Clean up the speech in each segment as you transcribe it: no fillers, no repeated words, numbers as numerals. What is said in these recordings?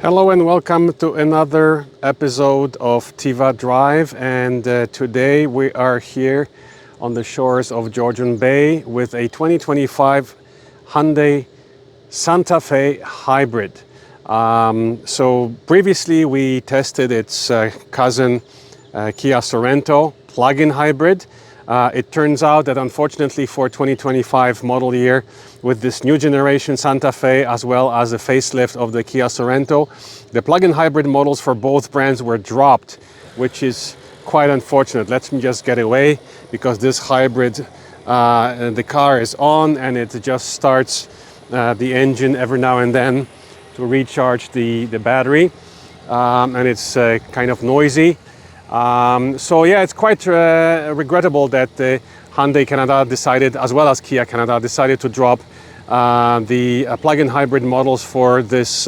Hello and welcome to another episode of Tiva Drive, and today we are here on the shores of Georgian Bay with a 2025 Hyundai Santa Fe Hybrid. So previously we tested its cousin Kia Sorento plug-in hybrid. It turns out that unfortunately for 2025 model year, with this new generation Santa Fe as well as the facelift of the Kia Sorento, the plug-in hybrid models for both brands were dropped, which is quite unfortunate. Let me just get away, because this hybrid, the car is on and it just starts the engine every now and then to recharge the battery, and it's kind of noisy. So yeah, it's quite regrettable that Hyundai Canada decided, as well as Kia Canada, decided to drop the plug-in hybrid models for this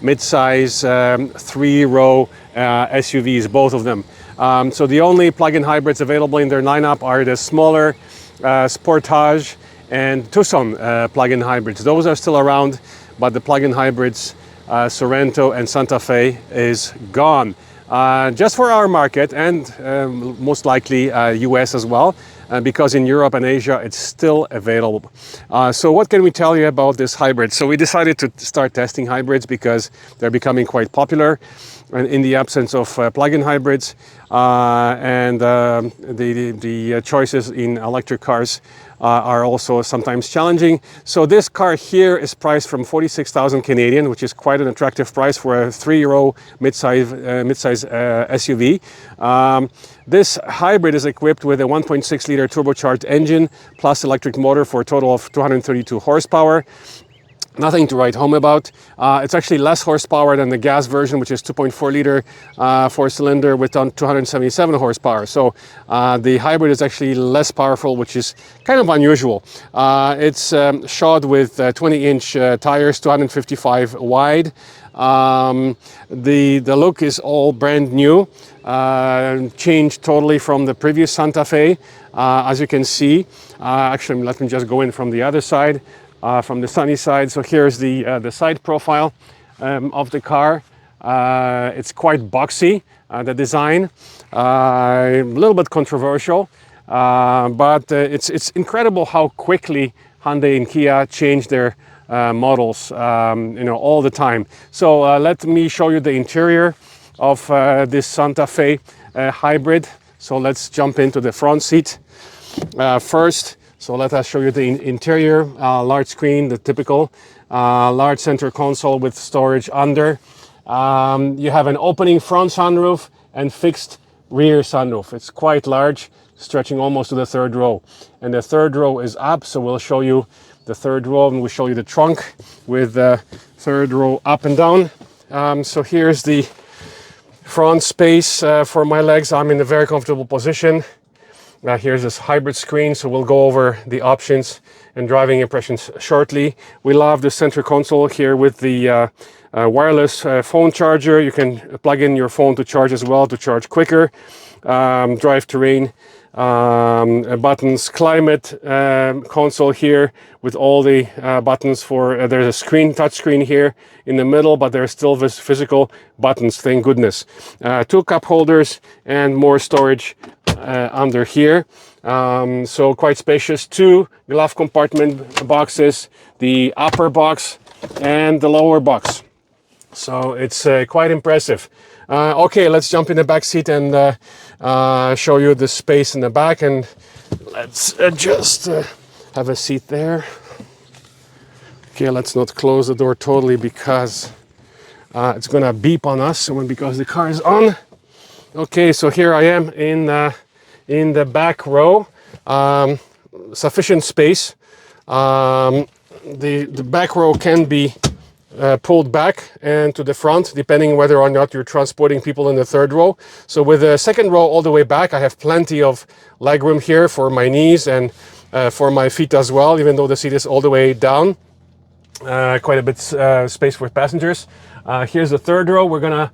mid-size three-row SUVs, both of them. So the only plug-in hybrids available in their lineup are the smaller Sportage and Tucson plug-in hybrids. Those are still around, but the plug-in hybrids Sorento and Santa Fe is gone. Just for our market, and most likely US as well, because in Europe and Asia it's still available. So what can we tell you about this hybrid? So we decided to start testing hybrids because they're becoming quite popular in the absence of plug-in hybrids, and the choices in electric cars are also sometimes challenging. So this car here is priced from 46,000 Canadian, which is quite an attractive price for a three-row mid-size SUV. This hybrid is equipped with a 1.6-liter turbocharged engine plus electric motor for a total of 232 horsepower. Nothing to write home about. It's actually less horsepower than the gas version, which is 2.4-liter four-cylinder with 277 horsepower. So the hybrid is actually less powerful, which is kind of unusual. It's shod with 20-inch tires, 255 wide. The look is all brand new, changed totally from the previous Santa Fe, as you can see. Actually, let me just go in from the other side. From the sunny side. So here's the side profile of the car. It's quite boxy, the design, a little bit controversial, but it's incredible how quickly Hyundai and Kia change their models, all the time. So let me show you the interior of this Santa Fe hybrid. So let's jump into the front seat first. So let us show you the interior. Large screen, the typical large center console with storage under. You have an opening front sunroof and fixed rear sunroof. It's quite large, stretching almost to the third row. And the third row is up, so we'll show you the third row, and we'll show you the trunk with the third row up and down. So here's the front space for my legs. I'm in a very comfortable position. Here's this hybrid screen, so we'll go over the options and driving impressions shortly. We love the center console here with the wireless phone charger. You can plug in your phone to charge as well, to charge quicker. Drive terrain buttons, climate console here with all the buttons for, there's a screen, touch screen here in the middle, but there's still this physical buttons, thank goodness. Two cup holders and more storage under here. So quite spacious. Two glove compartment boxes, the upper box and the lower box. So it's quite impressive. Okay, let's jump in the back seat and show you the space in the back, and let's just have a seat there. Okay, let's not close the door totally because it's gonna beep on us because the car is on. Okay, so here I am in the back row. Sufficient space. The back row can be pulled back and to the front, depending whether or not you're transporting people in the third row. So with the second row all the way back, I have plenty of leg room here for my knees and for my feet as well, even though the seat is all the way down. Quite a bit space for passengers. Here's the third row. We're gonna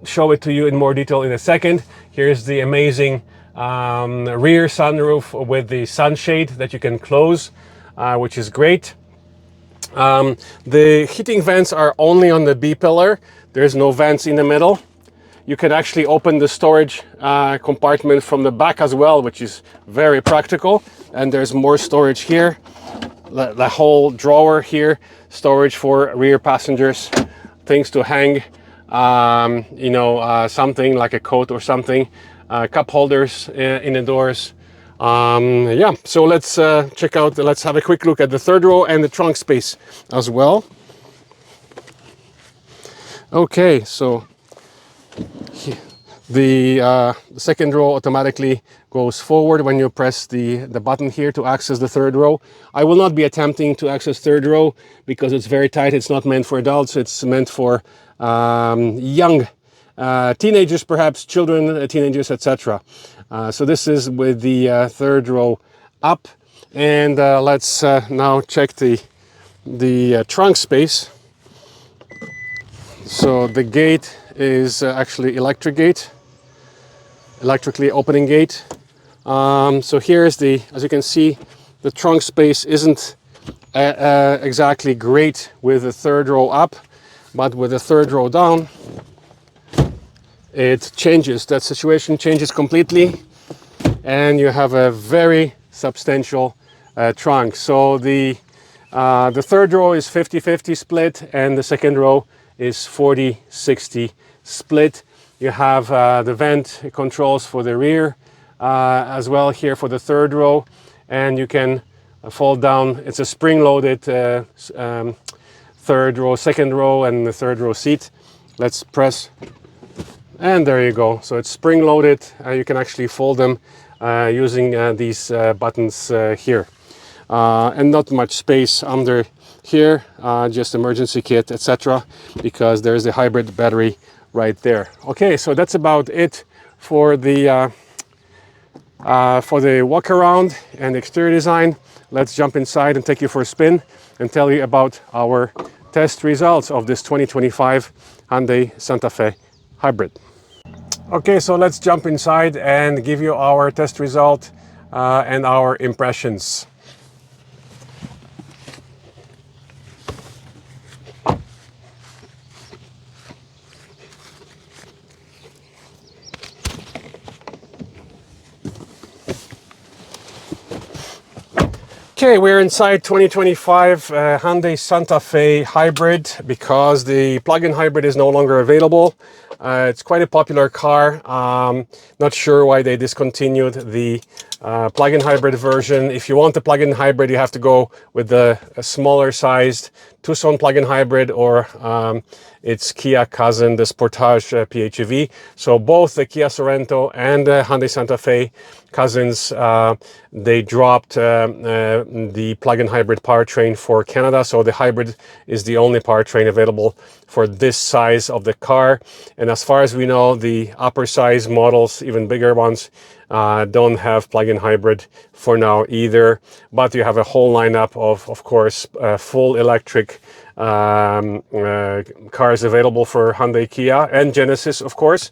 show it to you in more detail in a second. Here's the amazing rear sunroof with the sunshade that you can close, which is great. The heating vents are only on the B pillar. There's no vents in the middle. You can actually open the storage compartment from the back as well, which is very practical. And there's more storage here. The whole drawer here, storage for rear passengers, things to hang, something like a coat or something, cup holders in the doors. Yeah, so let's check out, let's have a quick look at the third row and the trunk space as well. Okay, so the second row automatically goes forward when you press the button here to access the third row. I will not be attempting to access third row because it's very tight. It's not meant for adults. It's meant for young teenagers, perhaps children, teenagers, etc. So this is with the third row up. And let's now check the trunk space. So the gate is actually electric gate, electrically opening gate. So here's as you can see, the trunk space isn't exactly great with the third row up, but with the third row down, it changes. That situation changes completely, and you have a very substantial trunk. So the third row is 50-50 split, and the second row is 40-60 split. You have the vent controls for the rear as well here for the third row, and you can fold down. It's a spring-loaded third row, second row, and the third row seat. Let's press, and there you go. So it's spring-loaded. You can actually fold them using these buttons here. And not much space under here, just emergency kit, etc., because there's the hybrid battery right there. Okay, so that's about it for the walk around and exterior design. Let's jump inside and take you for a spin and tell you about our test results of this 2025 Hyundai Santa Fe Hybrid. Okay, so let's jump inside and give you our test result and our impressions. Okay, we're inside 2025 Hyundai Santa Fe Hybrid because the plug-in hybrid is no longer available. It's quite a popular car. Not sure why they discontinued the plug-in hybrid version. If you want the plug-in hybrid, you have to go with the smaller sized Tucson plug-in hybrid, or its Kia cousin, the Sportage PHEV. So both the Kia Sorento and the Hyundai Santa Fe cousins, they dropped the plug-in hybrid powertrain for Canada. So the hybrid is the only powertrain available for this size of the car. And as far as we know, the upper size models, even bigger ones, don't have plug-in hybrid for now either. But you have a whole lineup of course, full electric cars available for Hyundai, Kia, and Genesis, of course.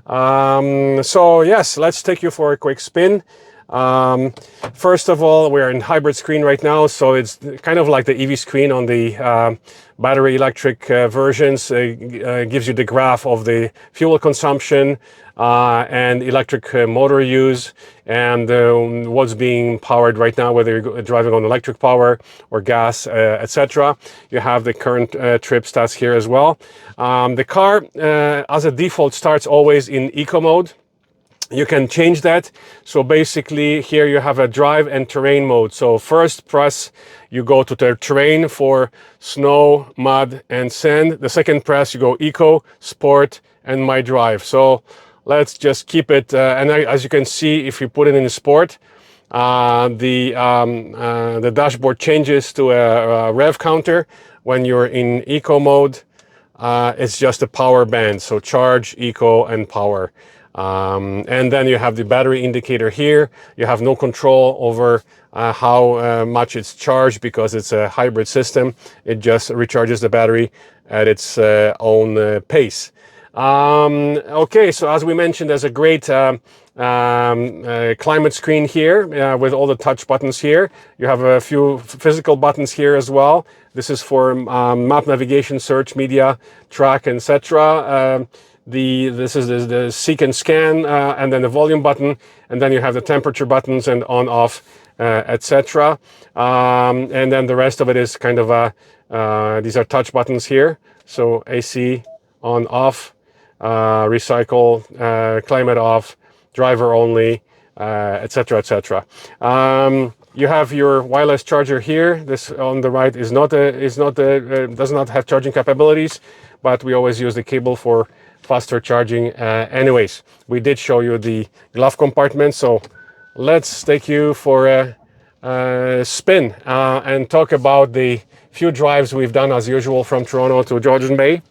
So yes, let's take you for a quick spin. First of all, we're in hybrid screen right now, so it's kind of like the EV screen on the battery electric versions. Gives you the graph of the fuel consumption and electric motor use, and what's being powered right now, whether you're driving on electric power or gas, etc. You have the current trip stats here as well. The car, as a default, starts always in eco mode. You can change that. So basically here you have a drive and terrain mode. So first press, you go to the terrain for snow, mud, and sand. The second press, you go eco, sport, and my drive. So let's just keep it. As you can see, if you put it in sport, the dashboard changes to a rev counter. When you're in eco mode, it's just a power band. So charge, eco, and power. And then you have the battery indicator here. You have no control over how much it's charged because it's a hybrid system. It just recharges the battery at its own pace. Okay, so as we mentioned, there's a great climate screen here with all the touch buttons here. You have a few physical buttons here as well. This is for map navigation, search, media, track, etc. This is the seek and scan, and then the volume button, and then you have the temperature buttons and on, off, etc. And then the rest of it is kind of these are touch buttons here. So AC, on, off, recycle, climate off, driver only, etc., etc. You have your wireless charger here. This on the right is does not have charging capabilities, but we always use the cable for faster charging. Anyways, we did show you the glove compartment, so let's take you for a spin and talk about the few drives we've done as usual from Toronto to Georgian Bay.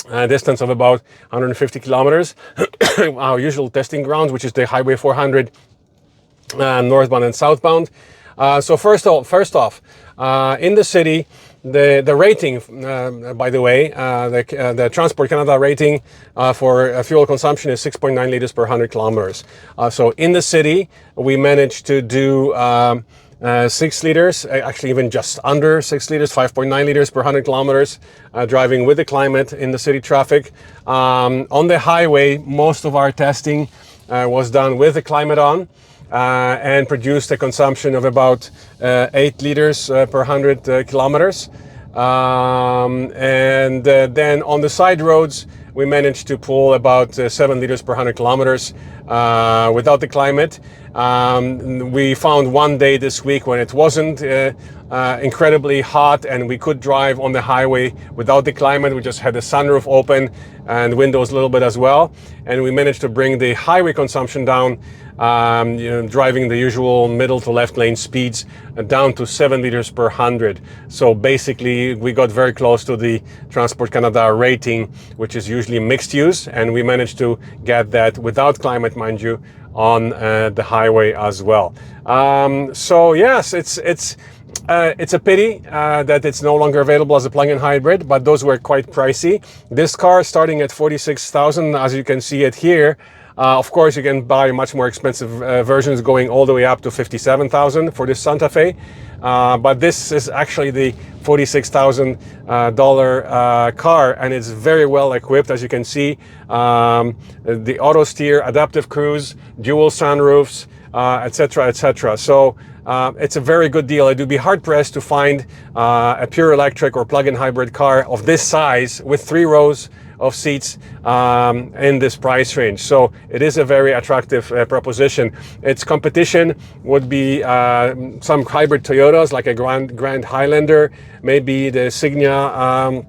A distance of about 150 kilometers. Our usual testing grounds, which is the Highway 400 northbound and southbound. So first off, in the city, the rating, by the way, the Transport Canada rating for fuel consumption is 6.9 liters per 100 kilometers. So in the city, we managed to do 6 liters, actually even just under 6 liters, 5.9 liters per 100 kilometers, driving with the climate in the city traffic. On the highway, most of our testing was done with the climate on and produced a consumption of about 8 liters per 100 kilometers. Then on the side roads, we managed to pull about 7 liters per 100 kilometers without the climate. We found one day this week when it wasn't incredibly hot and we could drive on the highway without the climate. We just had the sunroof open and windows a little bit as well. And we managed to bring the highway consumption down, driving the usual middle to left lane speeds down to 7 liters per 100. So basically we got very close to the Transport Canada rating, which is usually mixed use. And we managed to get that without climate, mind you, on the highway as well. So yes, it's a pity that it's no longer available as a plug-in hybrid, but those were quite pricey. This car starting at $46,000, as you can see it here. Of course, you can buy much more expensive versions going all the way up to $57,000 for this Santa Fe. But this is actually the $46,000 car, and it's very well equipped, as you can see. The auto steer, adaptive cruise, dual sunroofs, etc., etc. So it's a very good deal. It would be hard pressed to find a pure electric or plug-in hybrid car of this size with 3 rows of seats in this price range. So it is a very attractive proposition. Its competition would be some hybrid Toyotas like a Grand Highlander, maybe the Signia,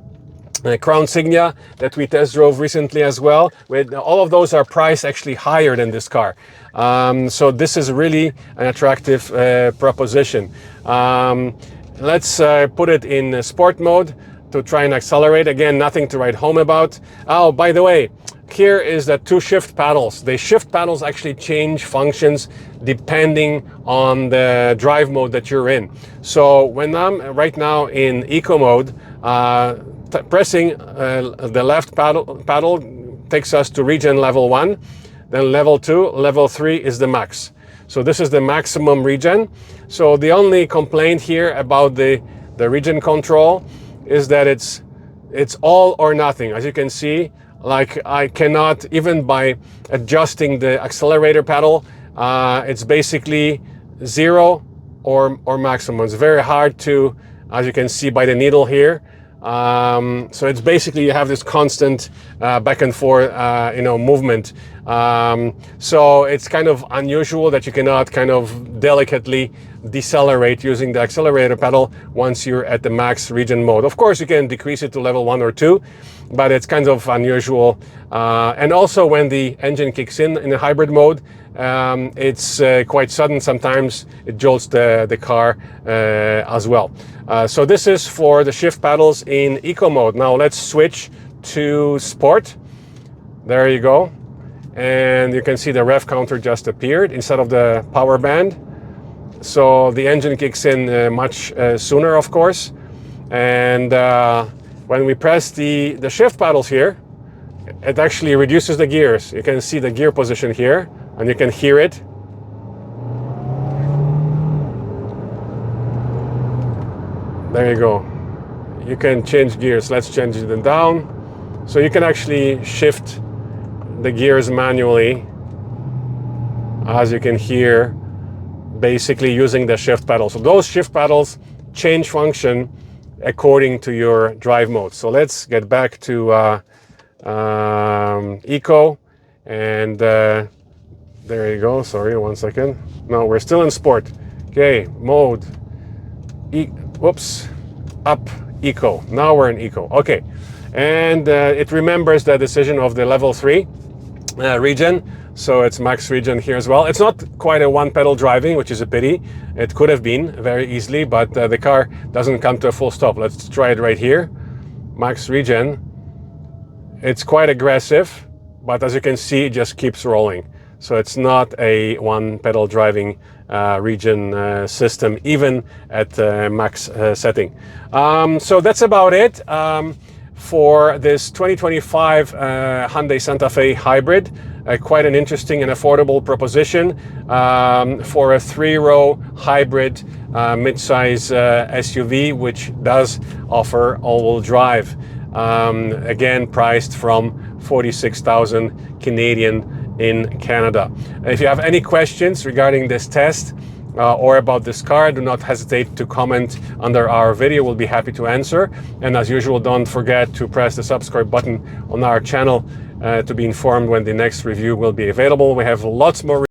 Crown Signia that we test drove recently as well. All of those are priced actually higher than this car. So this is really an attractive proposition. Let's put it in sport mode to try and accelerate. Again, nothing to write home about. Oh, by the way, here is the 2 shift paddles. The shift paddles actually change functions depending on the drive mode that you're in. So when I'm right now in eco mode, pressing the left paddle takes us to regen level 1, then level 2, level 3 is the max. So this is the maximum regen. So the only complaint here about the regen control is that it's all or nothing. As you can see, like I cannot, even by adjusting the accelerator pedal, it's basically 0 or maximum. It's very hard to, as you can see by the needle here. So it's basically you have this constant back and forth, movement. So it's kind of unusual that you cannot kind of delicately decelerate using the accelerator pedal once you're at the max regen mode. Of course, you can decrease it to level 1 or 2, but it's kind of unusual. And also when the engine kicks in a hybrid mode, it's quite sudden. Sometimes it jolts the car as well. So this is for the shift paddles in eco mode. Now let's switch to sport. There you go. And you can see the rev counter just appeared instead of the power band. So the engine kicks in much sooner, of course. And when we press the shift paddles here, it actually reduces the gears. You can see the gear position here, and you can hear it. There you go. You can change gears. Let's change them down. So you can actually shift the gears manually, as you can hear, basically using the shift pedal. So those shift pedals change function according to your drive mode. So let's get back to Eco, and there you go. Sorry, 1 second. No, we're still in Sport. Okay, mode. Whoops, up, Eco. Now we're in Eco. Okay, and it remembers the decision of the level 3 region. So it's max region here as well. It's not quite a one pedal driving, which is a pity. It could have been very easily, but the car doesn't come to a full stop. Let's try it right here. Max region. It's quite aggressive, but as you can see, it just keeps rolling. So it's not a one pedal driving region system, even at max setting. So that's about it for this 2025 Hyundai Santa Fe Hybrid. Quite an interesting and affordable proposition for a 3-row hybrid mid-size SUV, which does offer all-wheel drive. Again, priced from 46,000 Canadian in Canada. If you have any questions regarding this test or about this car, do not hesitate to comment under our video. We'll be happy to answer. And as usual, don't forget to press the subscribe button on our channel to be informed when the next review will be available. We have lots more